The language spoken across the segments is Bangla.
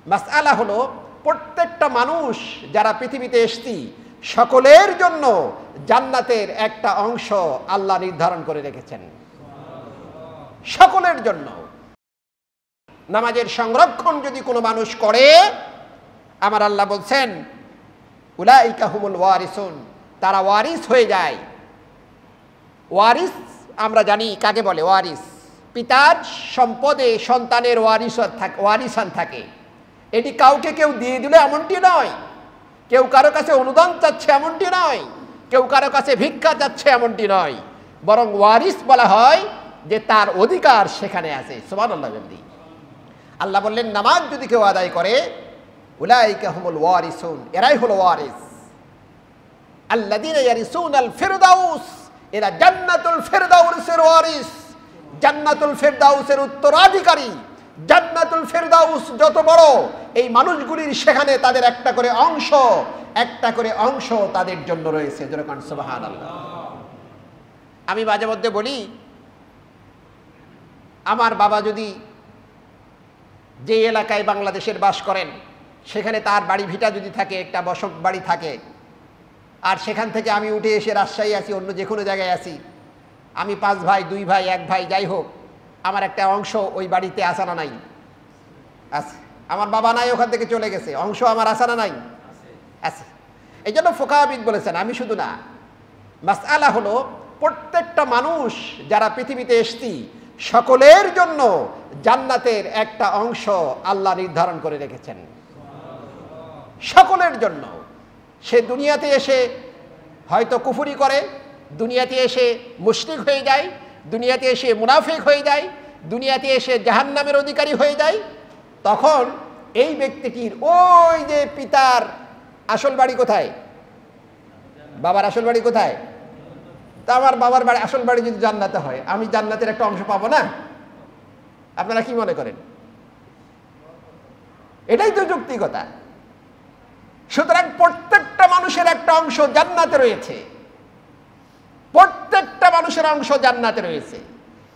মাসআলা হলো প্রত্যেকটা মানুষ যারা পৃথিবীতে এসেছি সকলের জন্য জান্নাতের একটা অংশ আল্লাহ নির্ধারণ করে রেখেছেন, সকলের জন্য। নামাজের সংরক্ষণ যদি কোনো মানুষ করে, আমার আল্লাহ বলছেন উলাইকা হুমুল ওয়ারিসুন, তারা ওয়ারিস হয়ে যায়। ওয়ারিস আমরা জানি কাকে বলে। ওয়ারিস পিতার সম্পদে সন্তানের ওয়ারিসান থাকে। এটি কাউকে কেউ দিয়ে দিলে এমনটি নয়, কেউ কারো কাছে অনুদান চাচ্ছে এমনটি নয়, কেউ কারো কাছে ভিক্ষা চাচ্ছে এমনটি নয়, বরং ওয়ারিস বলা হয় যে তার অধিকার সেখানে আছে। সুবহানাল্লাহ। আল্লাহ বললেন নামাজ যদি কেউ আদায় করে, উলাইকা হুমুল ওয়ারিসুন, এরাই হলো ওয়ারিস। আল্লাযীনা ইয়ারিসুনাল ফিরদাউস, এরা জান্নাতুল ফিরদাউসের ওয়ারিস, জান্নাতুল ফিরদাউসের উত্তরাধিকারী। জান্নাতুল ফিরদাউস যত বড়, এই মানুষগুলির সেখানে তাদের একটা করে অংশ তাদের জন্য রয়েছে। যেরকম সুবহানাল্লাহ। আমি মাঝে মধ্যে বলি, আমার বাবা যদি যে এলাকায় বাংলাদেশের বাস করেন, সেখানে তার বাড়ি ভিটা যদি থাকে, একটা বসত বাড়ি থাকে, আর সেখান থেকে আমি উঠে এসে রাজশাহী আছি, অন্য যে কোনো জায়গায় আছি, আমি 5 ভাই 2 ভাই 1 ভাই যাই হোক, আমার একটা অংশ ওই বাড়িতে আসা না নাই? আছে। আমার বাবা নাই, ওখান থেকে চলে গেছে, অংশ আমার আসা না নাই? আছে। এই জন্য ফুকাহাবিদ বলেছেন, আমি শুধু না, মাসআলা হলো প্রত্যেকটা মানুষ যারা পৃথিবীতে এসেছি সকলের জন্য জান্নাতের একটা অংশ আল্লাহ নির্ধারণ করে রেখেছেন, সকলের জন্য। সে দুনিয়াতে এসে হয়তো কুফরি করে, দুনিয়াতে এসে মুশরিক হয়ে যায়, দুনিয়াতে এসে মুনাফিক হয়ে যায়, দুনিয়াতে এসে জাহান্নামের অধিকারী হয়ে যায়, তখন এই ব্যক্তিটির ওই যে পিতার আসল বাড়ি কোথায়, বাবার আসল বাড়ি কোথায়, তা আমার বাবার বাড়ি আসল বাড়ি যদি জান্নাতে হয়, আমি জান্নাতের একটা অংশ পাবো না? আপনারা কি মনে করেন? এটাই তো যৌক্তিকতা। সুতরাং প্রত্যেকটা মানুষের একটা অংশ জান্নাতে রয়েছে, প্রত্যেকটা মানুষের অংশ জান্নাতে রয়েছে।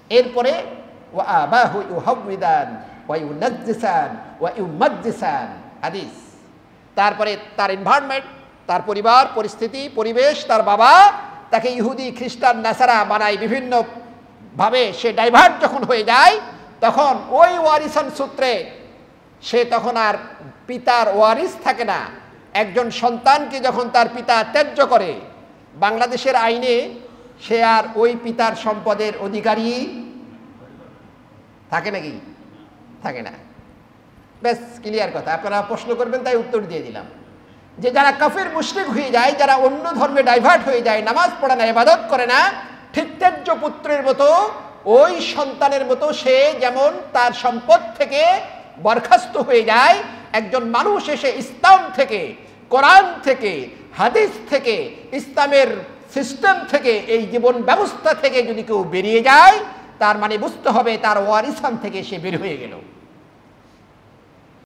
এরপরে ওয়া আবাহু ইউহাউইদান ওয়া ইউনাজ্জিসান ওয়া ইউমাজ্জিসান, হাদিস। তারপরে তার এনভায়রনমেন্ট, তার পরিবার পরিস্থিতি পরিবেশ, তার বাবা তাকে ইহুদি খ্রিস্টান নাসারা বানায় বিভিন্ন ভাবে। সে ডাইভার্ট যখন হয়ে যায়, তখন ওই ওয়ারিসান সূত্রে সে তখন আর পিতার ওয়ারিস থাকে না। একজন সন্তানকে যখন তার পিতা ত্যায্য করে, বাংলাদেশের আইনে সে আর ওই পিতার সম্পদের অধিকারী থাকে নাকি? থাকে না। বেশ ক্লিয়ার কথা। আপনারা প্রশ্ন করবেন তাই উত্তর দিয়ে দিলাম, যে যারা কাফির মুশরিক হয়ে যায়, যারা অন্য ধর্মে ডাইভার্ট হয়ে যায়, নামাজ পড়ে না, ইবাদত করে না, ঠিক ত্যায্য পুত্রের মতো ওই সন্তানের মতো সে যেমন তার সম্পদ থেকে বরখাস্ত হয়ে যায়, একজন মানুষ এসে ইসলাম থেকে, কোরআন থেকে, হাদিস থেকে, ইসলামের সিস্টেম থেকে, এই জীবন ব্যবস্থা থেকে যদি কেউ বেরিয়ে যায়, তার মানে বুঝতে হবে তার ওয়ারিসান থেকে সে বের হয়ে গেল।